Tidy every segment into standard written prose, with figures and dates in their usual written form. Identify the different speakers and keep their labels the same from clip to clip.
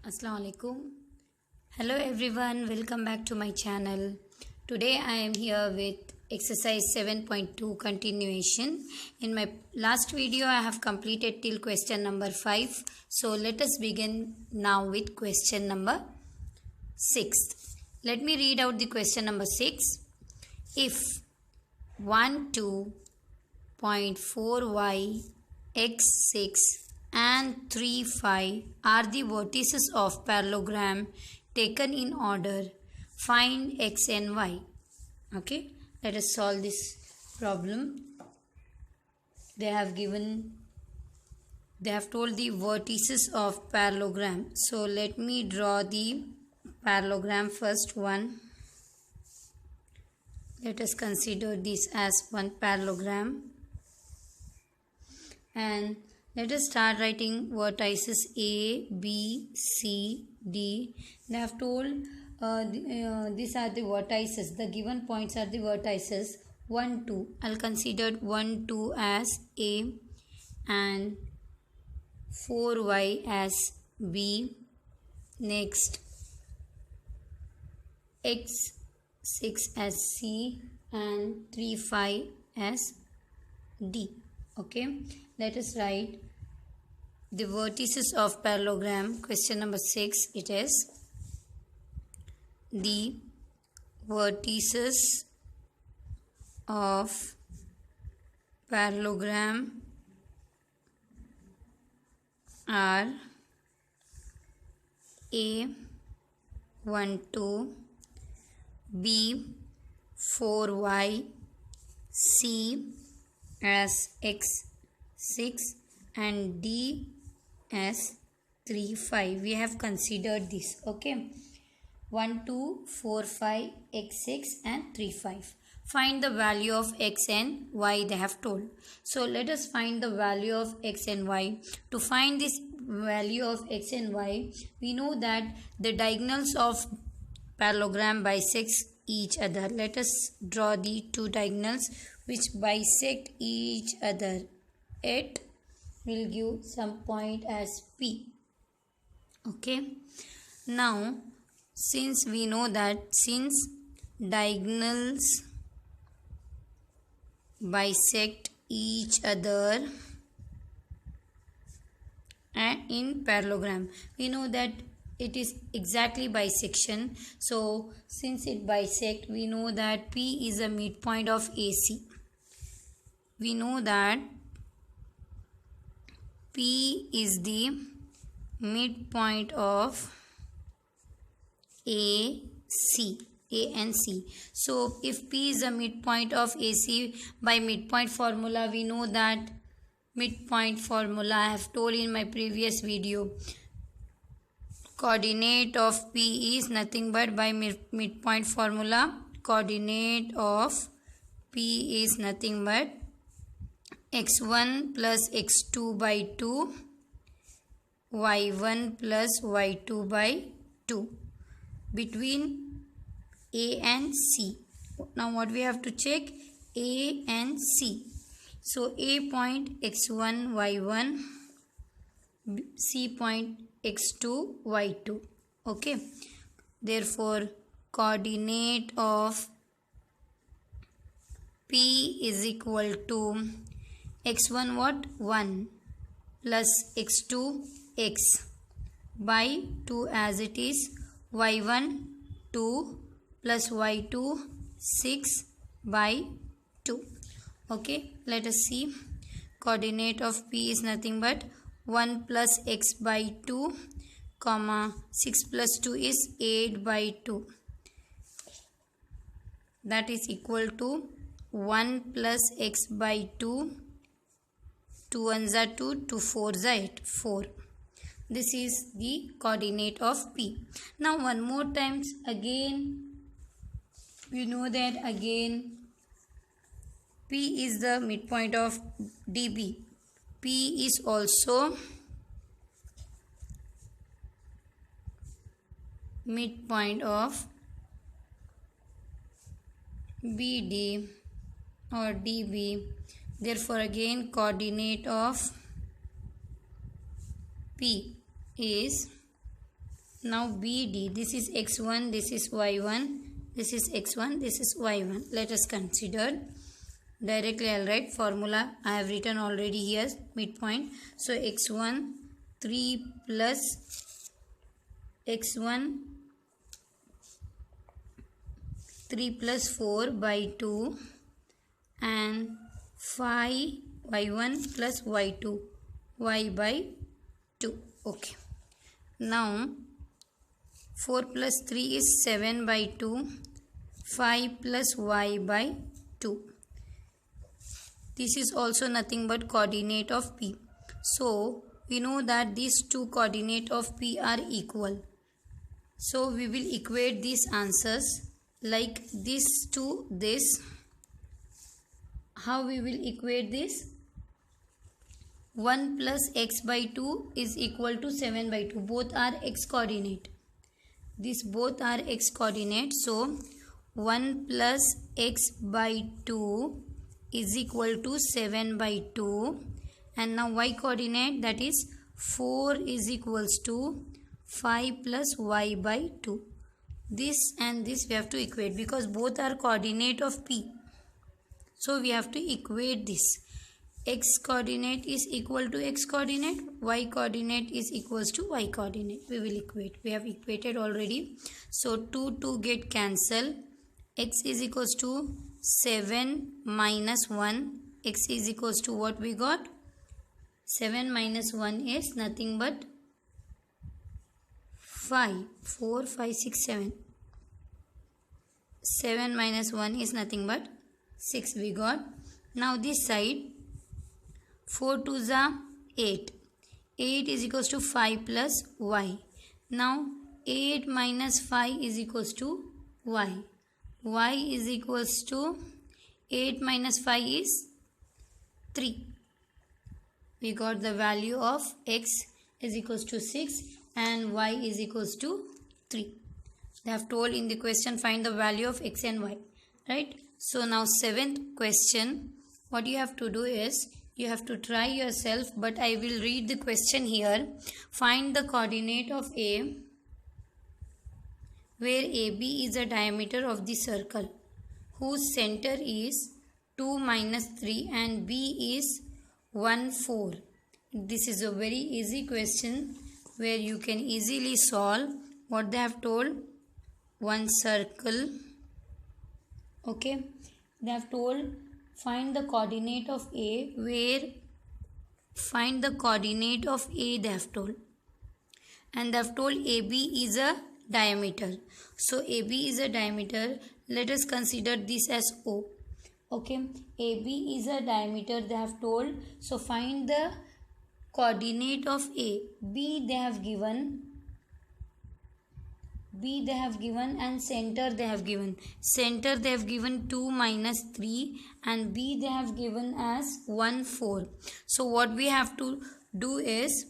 Speaker 1: Assalamu alaikum. Hello everyone, welcome back to my channel. Today I am here with exercise 7.2 continuation. In my last video I have completed till question number 5. So let us begin now with question number 6. Let me read out the question number 6. If 12.4y x6 and 3, 5 are the vertices of parallelogram taken in order, find x and y. Okay, let us solve this problem. They have told the vertices of parallelogram. So let me draw the parallelogram. First one, let us consider this as one parallelogram, and let us start writing vertices A, B, C, D. They have told these are the vertices. The given points are the vertices 1, 2. I'll consider 1, 2 as A and 4y as B. Next, x6 as C and 3, 5 as D. Okay, let us write the vertices of parallelogram. Question number 6, it is the vertices of parallelogram are A 1, 2, B 4y, C as x6 and D as 3, 5. We have considered this. Okay, 1, 2, 4, 5, x6 and 3, 5. Find the value of x and y, they have told. So let us find the value of x and y. To find this value of x and y, we know that the diagonals of parallelogram bisect each other. Let us draw the two diagonals which bisect each other. It will give some point as P. Okay, now since we know that since diagonals bisect each other and in parallelogram, we know that it is exactly bisection. So since it bisect, we know that P is a midpoint of AC. We know that P is the midpoint of A and C. So if P is a midpoint of AC, by midpoint formula we know that midpoint formula I have told in my previous video. Coordinate of P is nothing but, by midpoint formula, coordinate of P is nothing but x1 plus x2 by 2, y1 plus y2 by 2 between A and C. Now what we have to check? A and C. So A point x1 y1, C point x2 y2. Okay, therefore coordinate of P is equal to x1 what? 1 plus x2 x by 2 as it is, y1 2 plus y2 6 by 2. Okay, let us see. Coordinate of P is nothing but 1 plus x by 2 comma 6 plus 2 is 8 by 2. That is equal to 1 plus x by 2. 2 1s are 2, 2 4s are 8, 4. This is the coordinate of P. Now one more times again, you know that again P is the midpoint of DB. P is also midpoint of BD or DB. Therefore again coordinate of P is Now BD, this is x1, this is y1, this is x1, this is y1. Let us consider. Directly I'll write formula. I have written already here midpoint. So x1 3 plus x1 3 plus 4 by 2 and 5 y1 plus y2 y by 2. Okay. Now 4 plus 3 is 7 by 2, 5 plus y by 2. This is also nothing but coordinate of P. So we know that these two coordinates of P are equal. So we will equate these answers like this to this. How we will equate this? 1 plus x by 2 is equal to 7 by 2. Both are x coordinate. These both are x coordinate. So 1 plus x by 2 is equal to 7 by 2. And now y coordinate, that is 4 is equals to 5 plus y by 2. This and this we have to equate because both are coordinate of P. So we have to equate this. X coordinate is equal to x coordinate, y coordinate is equals to y coordinate. We will equate. We have equated already. So 2 get cancelled. X is equals to 7 minus 1. X is equals to what we got? 7 minus 1 is nothing but 5. 4, 5, 6, 7. 7 minus 1 is nothing but 6 we got. Now this side 4 2s are 8. 8 is equals to 5 plus y. Now 8 minus 5 is equals to y. Y is equals to 8 minus 5 is 3. We got the value of x is equals to 6 and y is equals to 3. They have told in the question find the value of x and y. Right? So now 7th question, what you have to do is you have to try yourself, but I will read the question here. Find the coordinate of A where AB is the diameter of the circle whose center is 2 minus 3 and B is 1 4. This is a very easy question where you can easily solve what they have told. One circle. Okay. They have told find the coordinate of A where find the coordinate of A they have told. And they have told AB is a diameter. So AB is a diameter. Let us consider this as O. Okay. AB is a diameter they have told. So find the coordinate of A. B they have given. B they have given and center they have given. Center they have given 2 minus 3 and B they have given as 1 4. So what we have to do is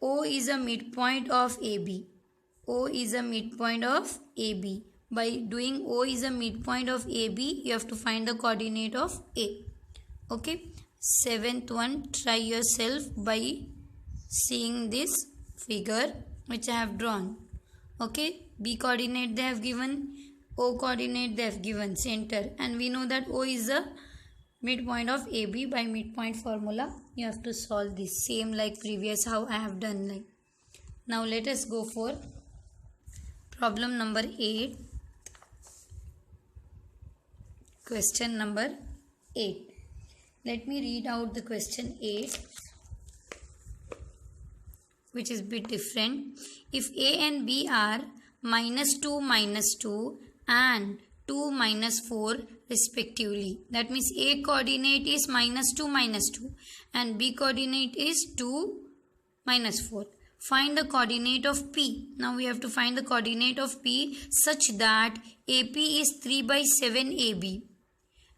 Speaker 1: O is a midpoint of AB. O is a midpoint of AB. By doing O is a midpoint of AB, you have to find the coordinate of A. Okay. 7th one, try yourself by seeing this figure which I have drawn. Okay, B coordinate they have given, O coordinate they have given, center, and we know that O is the midpoint of AB. By midpoint formula you have to solve this same like previous how I have done. Like now let us go for problem number 8. Question number 8. Let me read out the question 8, which is a bit different. If A and B are minus 2 and 2 minus 4 respectively, that means A coordinate is minus 2 and B coordinate is 2 minus 4. Find the coordinate of P. Now we have to find the coordinate of P such that AP is 3 by 7 AB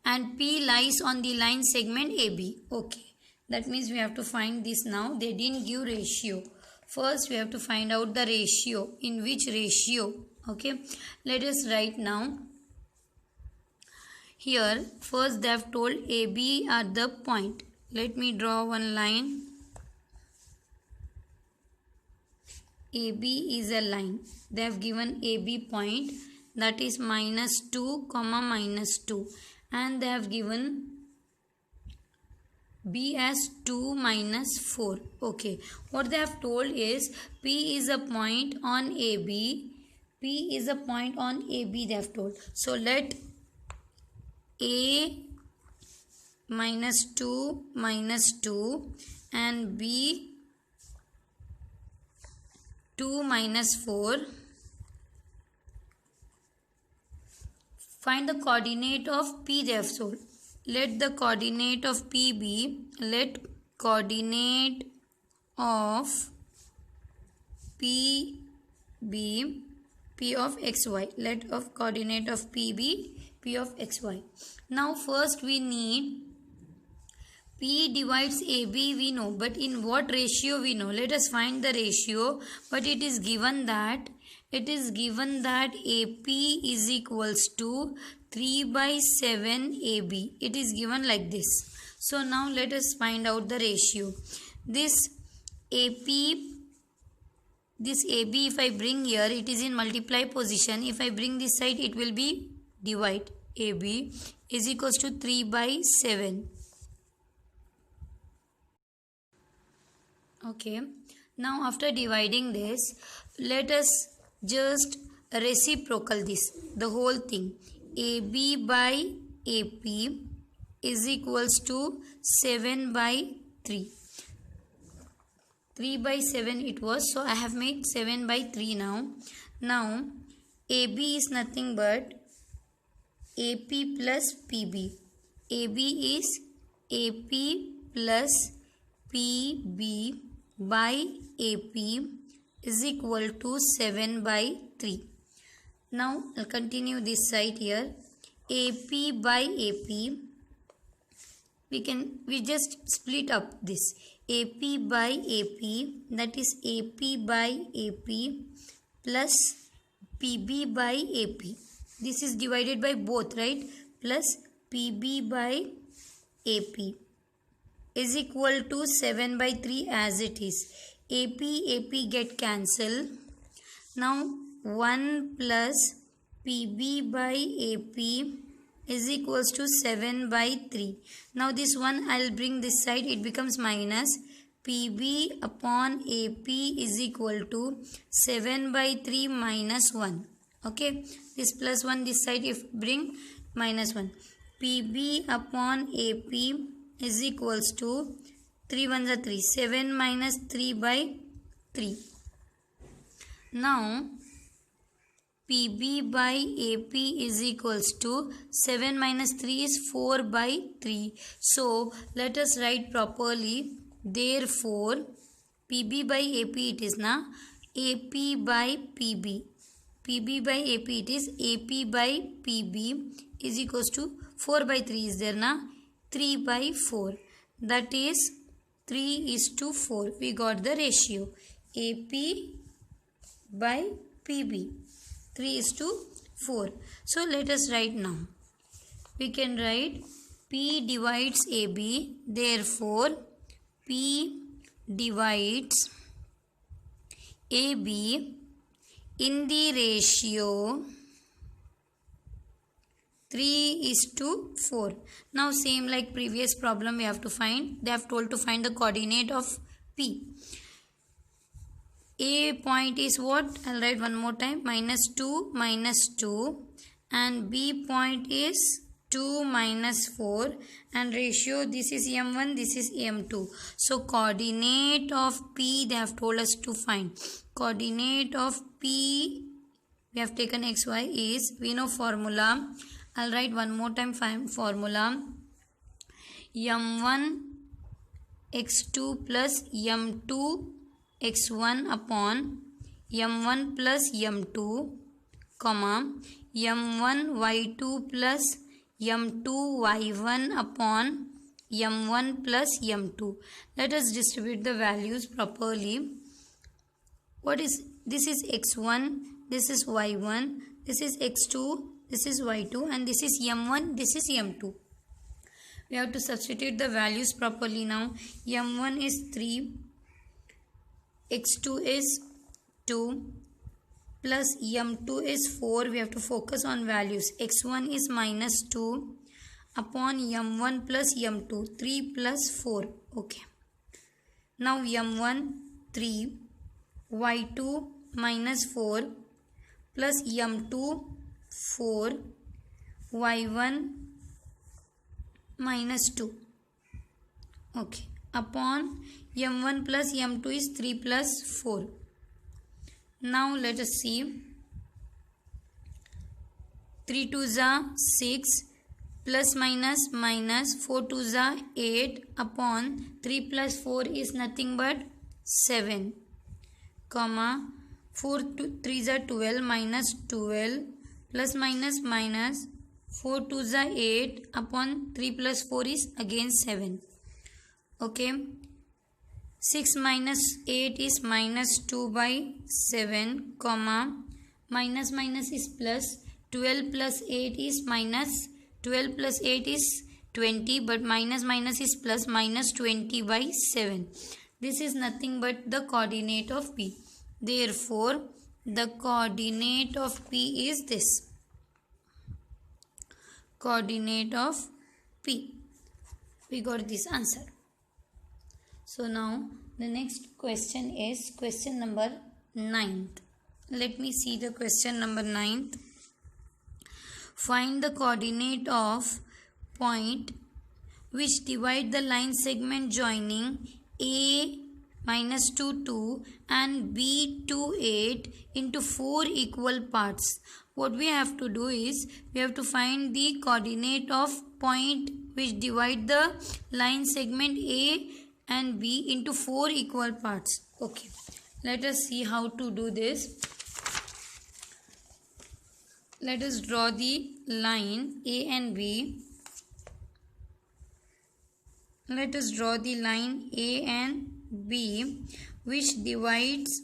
Speaker 1: and P lies on the line segment AB. Okay, that means we have to find this now. They didn't give ratio. First we have to find out the ratio. In which ratio? Okay, let us write now. Here first they have told AB at the point. Let me draw one line. AB is a line. They have given AB point, that is -2, -2, and they have given B as 2 -4. Okay, what they have told is P is a point on AB. P is a point on AB, they have told. So let A -2 -2 and B 2 -4. Find the coordinate of P, they have told. Let the coordinate of P be, let coordinate of P be P of xy. Let of coordinate of P be P of xy. Now first we need P divides AB, we know, but in what ratio we know. Let us find the ratio, but it is given that AP is equals to 3/7 AB. It is given like this. So now let us find out the ratio. This AB, if I bring here, it is in multiply position. If I bring this side, it will be divide. AB is equals to 3/7. Okay, now after dividing this, let us just reciprocal this, the whole thing. AB by AP is equals to 7/3. 3/7 it was, so I have made 7/3 now. Now AB is nothing but AP plus PB. AB is AP plus PB by AP is equal to 7/3. Now I'll continue this side here. AP by AP, we just split up this. AP by AP, that is AP by AP plus PB by AP. This is divided by both, right? Plus PB by AP is equal to 7/3 as it is. AP get cancelled. Now 1 plus PB by AP is equals to 7/3. Now this one I'll bring this side, it becomes minus. PB upon AP is equal to 7/3 minus 1. Okay, this plus 1 this side, if bring minus 1. PB upon AP is equals to 3 1s are 3. 7 minus 3/3. Now PB by AP is equals to 7 minus 3 is 4/3. So let us write properly. Therefore PB by AP it is now AP by PB. PB by AP it is AP by PB is equals to 4/3 is there now, 3/4. That is 3:4. We got the ratio AP by PB, 3:4. So let us write now. We can write P divides AB. Therefore P divides AB in the ratio 3:4. Now same like previous problem, we have to find, they have told to find the coordinate of P. A point is what? I'll write one more time, -2 -2, and B point is 2 -4, and ratio, this is M1, this is M2. So coordinate of P they have told us to find. Coordinate of P, we have taken XY is, we know formula. I'll write one more time formula. M1 x2 plus M2 x1 upon M1 plus M2, comma M1 y2 plus M2 y1 upon M1 plus M2. Let us distribute the values properly. What is this? Is x1, this is y1, this is x2, this is y2, and this is M1, this is M2. We have to substitute the values properly now. M1 is 3, x2 is 2 plus m2 is 4. We have to focus on values. x1 is minus 2 upon m1 plus m2, 3 plus 4. Okay. Now m1 3, y2 minus 4 plus m2 4, y1 minus 2. Okay. Upon m1 plus m2 is 3 plus 4. Now let us see. 3 2s are 6 plus minus minus 4 2s are 8 upon 3 plus 4 is nothing but 7, comma 4 3s are 12 minus 12 plus minus minus 4 2s are 8 upon 3 plus 4 is again 7. Okay. 6 minus 8 is minus 2 by 7, comma minus minus is plus. 12 plus 8 is minus. 12 plus 8 is 20, but minus minus is plus, minus 20 by 7. This is nothing but the coordinate of P. Therefore, the coordinate of P is this. Coordinate of P. We got this answer. So now the next question is question number 9. Let me see the question number 9. Find the coordinate of point which divide the line segment joining A minus 2 2 and B 2 8 into 4 equal parts. What we have to do is we have to find the coordinate of point which divide the line segment A and B into 4 equal parts. Okay, let us see how to do this. Let us draw the line A and B. Let us draw the line A and B which divides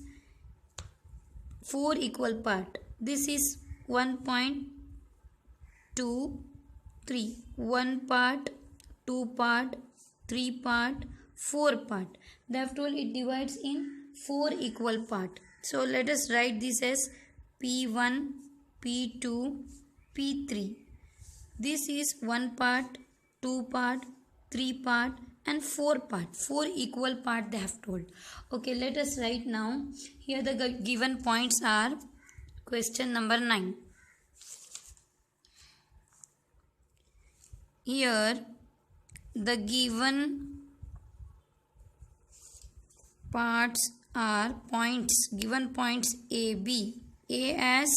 Speaker 1: 4 equal part. This is 1.23. 1 part, 2 part, 3 part, 4 part. They have told it divides in 4 equal part. So let us write this as P1, P2, P3. This is 1 part, 2 part, 3 part and 4 part. 4 equal part they have told. Okay, let us write now. Here the given points are question number 9. Here the given parts are points, given points A, B. A as,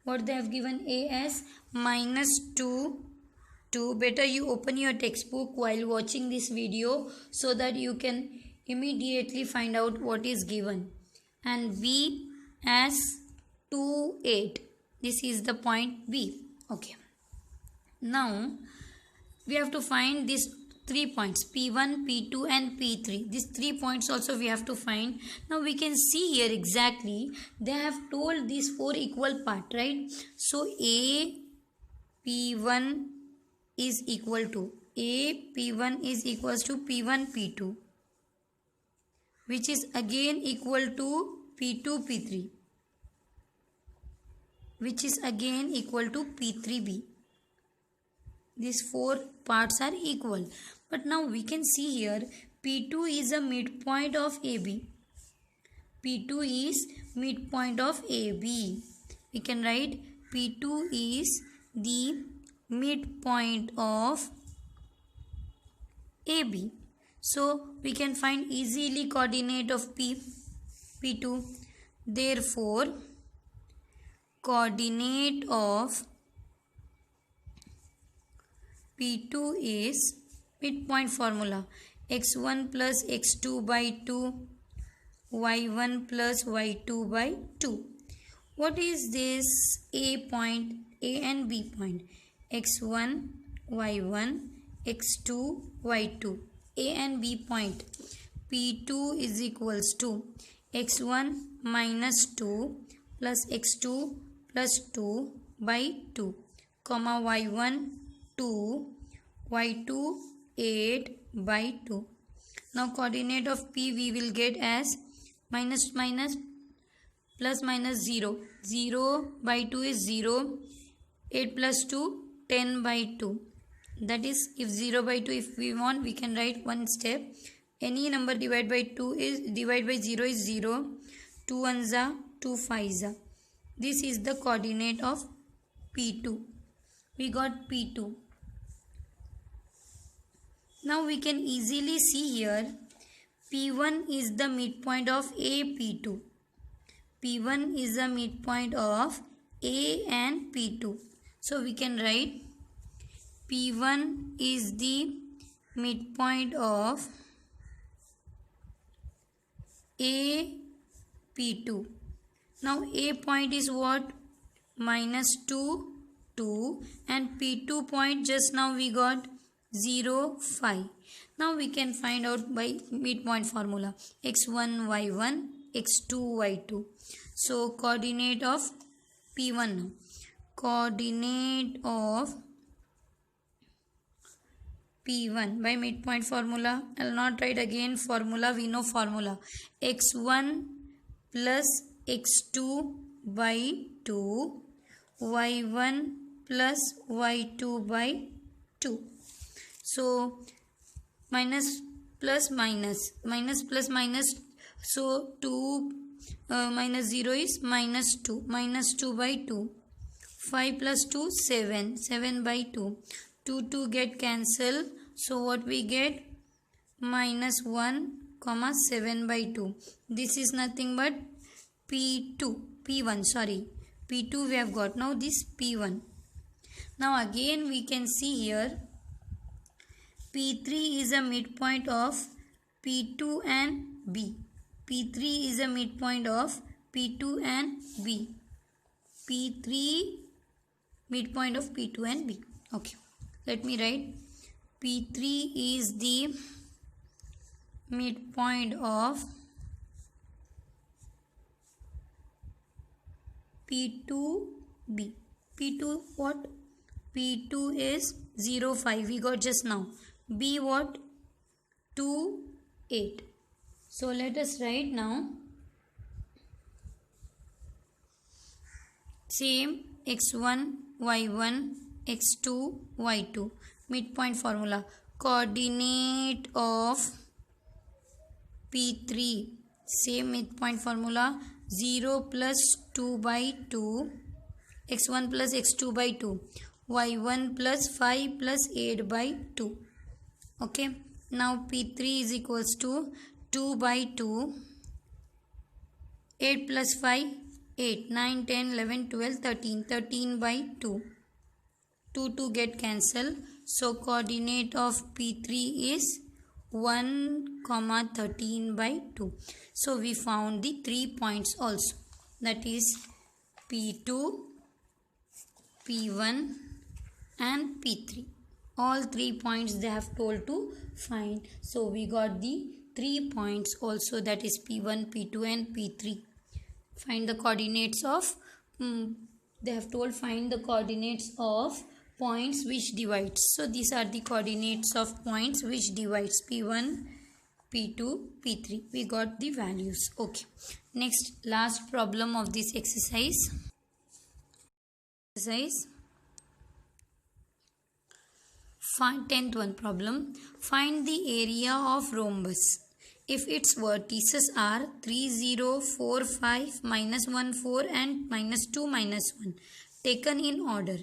Speaker 1: what they have given? A as minus 2, 2. Better you open your textbook while watching this video so that you can immediately find out what is given. And B as 2, 8. This is the point B. Okay. Now we have to find these 3 points, P1, P2 and P3. These 3 points also we have to find. Now we can see here exactly they have told these 4 equal part, right? So A P1 is equal to P1 is equals to P1 P2, which is again equal to P2 P3, which is again equal to P3B. These 4 parts are equal. But now we can see here P2 is a midpoint of AB. P2 is midpoint of AB. We can write P2 is the midpoint of AB. So we can find easily coordinate of P2. Therefore, coordinate of P2 is midpoint formula x1 plus x2 by 2, y1 plus y2 by 2. What is this A point, A and B point? x1, y1, x2, y2. A and B point. P2 is equals to x1 minus 2 plus x2 plus 2 by 2, comma y1 2, y2 8 by 2. Now coordinate of P we will get as minus minus plus minus 0. 0 by 2 is 0. 8 plus 2, 10 by 2. That is, if 0 by 2, if we want, we can write one step. Any number divided by 0 is 0. 2 ones are 2 5s are. This is the coordinate of P2. We got P2. Now we can easily see here P1 is the midpoint of AP2. P1 is the midpoint of A and P2. So we can write P1 is the midpoint of A, P2. Now A point is what? Minus 2, 2, and P2 point just now we got 0, 5. Now we can find out by midpoint formula. x1, y1, x2, y2. So coordinate of P1 now. Coordinate of P1 by midpoint formula. I will not write again formula. We know formula. x1 plus x2 by 2. y1 plus y2 by 2. So minus plus minus. Minus plus minus. So 2 minus 0 is minus 2. Minus 2 by 2. 5 plus 2, 7. 7 by 2. 2 get cancel. So what we get? Minus 1 comma 7 by 2. This is nothing but P1 sorry. P2 we have got. Now this P1. Now again we can see here P3 is a midpoint of P2 and B. P3 is a midpoint of P2 and B. P3 midpoint of P2 and B. Okay. Let me write. P3 is the midpoint of P2, B. P2 what? P2 is 0, 5. We got just now. B what? 2, 8. So let us write now. Same x1, y1, x2, y2. Midpoint formula. Coordinate of P3. Same midpoint formula. 0 plus 2 by 2. x1 plus x2 by 2. y1 plus 5 plus 8 by 2. Okay. Now P3 is equals to 2 by 2. 8 plus 5. 8, 9, 10, 11, 12, 13. 13 by 2. 2 get cancel. So coordinate of P3 is 1, 13 by 2. So we found the 3 points also. That is P2, P1 and P3. All 3 points they have told to find. So we got the 3 points also, that is P1, P2 and P3. Find the coordinates of, they have told find the coordinates of points which divides. So these are the coordinates of points which divides P1, P2, P3. We got the values. Okay. Next, last problem of this exercise. 10th one problem. Find the area of rhombus if its vertices are 3, 0, 4, 5, minus 1, 4 and minus 2, minus 1 taken in order.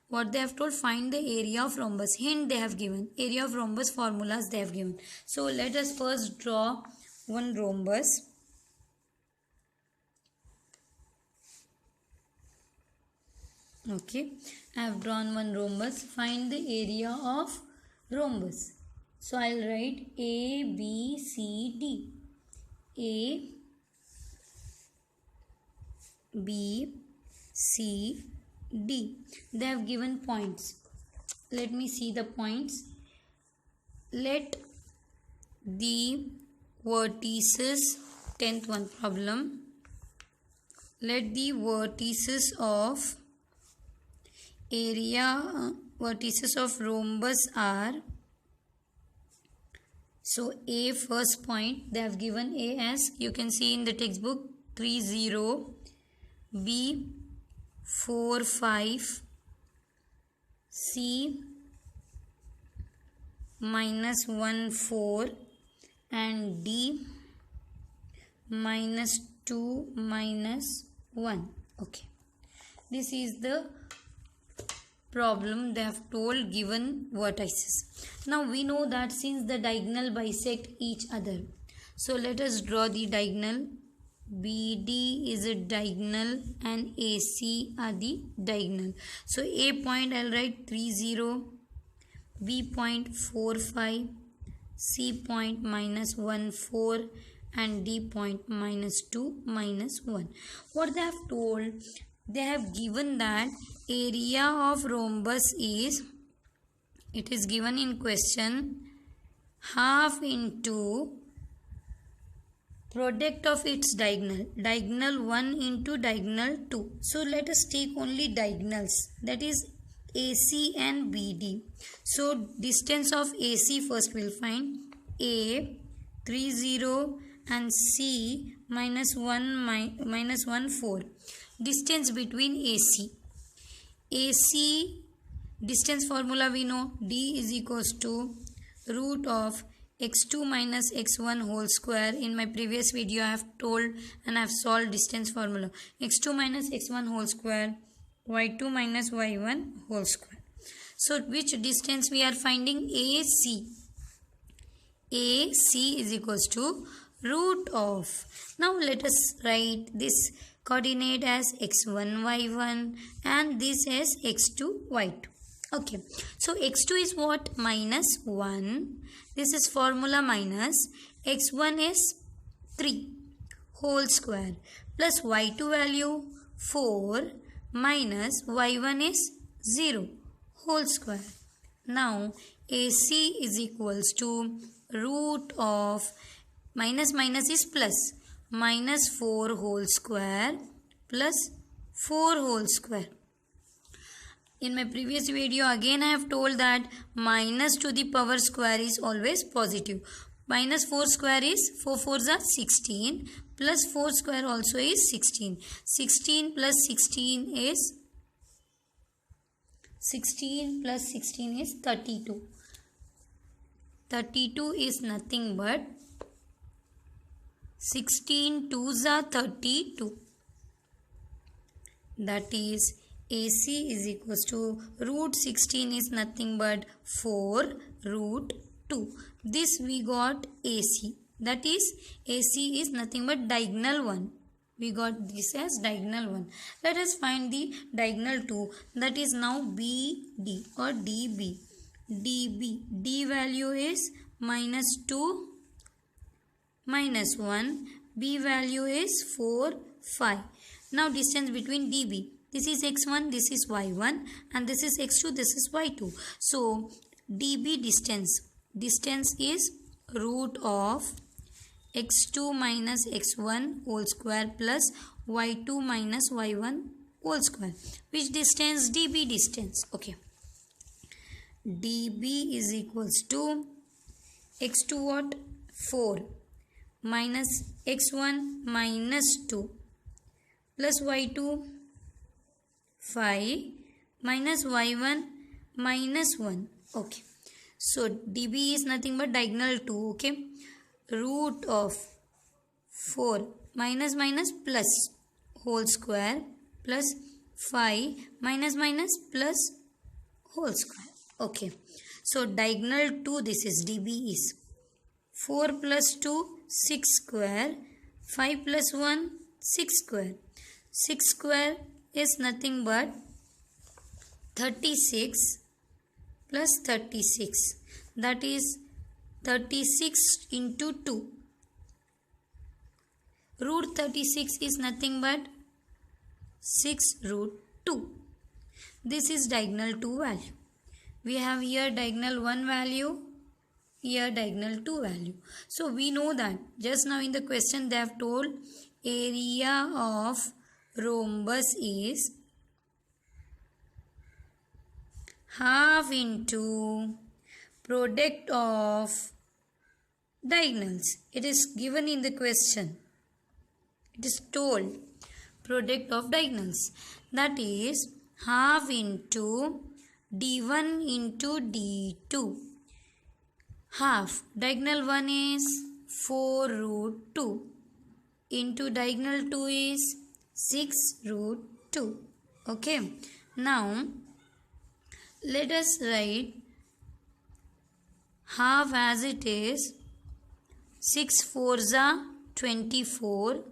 Speaker 1: What they have told, find the area of rhombus. Hint they have given. Area of rhombus formulas they have given. So let us first draw one rhombus. Okay, I have drawn one rhombus. Find the area of rhombus. So I will write A, B, C, D. A, B, C, D. They have given points. Let me see the points. Let the vertices, 10th one problem. Let the vertices of vertices of rhombus are, so A first point, they have given A as, you can see in the textbook, 3, 0, B 4 5, C minus 1 4, and D minus 2 minus 1. Okay, this is the problem they have told given vertices. Now we know that since the diagonal bisect each other, so let us draw the diagonal. BD is a diagonal and AC are the diagonal. So A point I'll write 3 0, B point 4 5, C point minus 1 4, and D point minus 2 minus 1. What they have told, they have given that area of rhombus is, it is given in question, half into product of its diagonal, diagonal 1 into diagonal 2. So let us take only diagonals, that is AC and BD. So distance of AC first we'll find. A 3 0 and C minus 1 4. Distance between AC distance formula we know, D is equals to root of x2 minus x1 whole square. In my previous video I have told and I have solved distance formula, x2 minus x1 whole square, y2 minus y1 whole square. So which distance we are finding? AC is equals to root of, now let us write this coordinate as x1 y1 and this as x2 y2. Okay, so x2 is what? Minus 1. This is formula minus x1 is 3 whole square plus y2 value 4 minus y1 is 0 whole square. Now AC is equals to root of, minus minus is plus, minus 4 whole square plus 4 whole square. In my previous video again I have told that minus to the power square is always positive. Minus 4 square is 4 4s are 16 plus 4 square also is 16. 16 plus 16 is 32. 32 is nothing but 16 2s are 32. That is AC is equals to root 16 is nothing but 4 root 2. This we got AC. That is AC is nothing but diagonal 1. We got this as diagonal 1. Let us find the diagonal 2. That is now BD or DB. DB. D value is minus 2 minus 1. B value is 4 5. Now distance between DB. This is x1, this is y1 and this is x2, this is y2. So DB distance is root of x2 minus x1 whole square plus y2 minus y1 whole square. Which distance? DB distance. Okay. DB is equals to x2 what? 4 minus x1 minus 2 plus y2 5 minus y1 minus 1. Okay. So DB is nothing but diagonal 2. Okay. Root of 4 minus minus plus whole square plus 5 minus minus plus whole square. Okay. So diagonal 2, this is DB is 4 plus 2 6 square, 5 plus 1 6 square. 6 square is nothing but 36 plus 36. That is 36 into 2. Root 36 is nothing but 6 root 2. This is diagonal 2 value. We have here diagonal 1 value, here diagonal 2 value. So we know that just now in the question they have told area of rhombus is half into product of diagonals. It is given in the question. It is told product of diagonals. That is half into d1 into d2. Half. Diagonal 1 is 4 root 2 into diagonal 2 is 6 root 2. Okay. Now, let us write half as it is. 6 4s are 24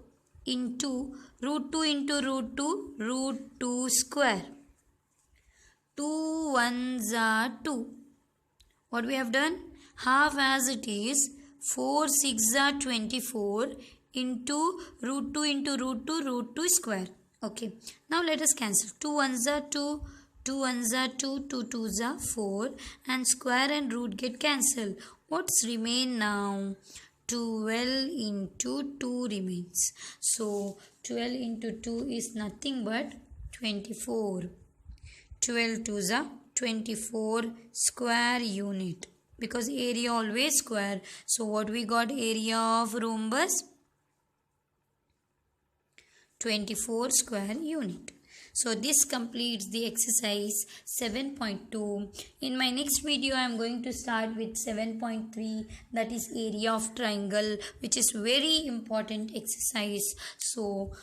Speaker 1: into root 2 into root 2, root 2 square. 2 1s are 2. What we have done? Half as it is. 4 6 are 24 into root 2 into root 2, root 2 square. Okay. Now let us cancel. 2 1s are 2. 2 1s are 2, 2 2s are 4, and square and root get cancelled. What's remain now? 12 into 2 remains. So 12 into 2 is nothing but 24. 12 2s are 24 square unit, because area always square. So what we got? Area of rhombus 24 square unit. So this completes the exercise 7.2. In my next video I am going to start with 7.3, that is area of triangle, which is very important exercise. So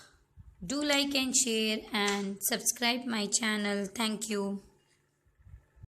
Speaker 1: do like and share and subscribe my channel. Thank you.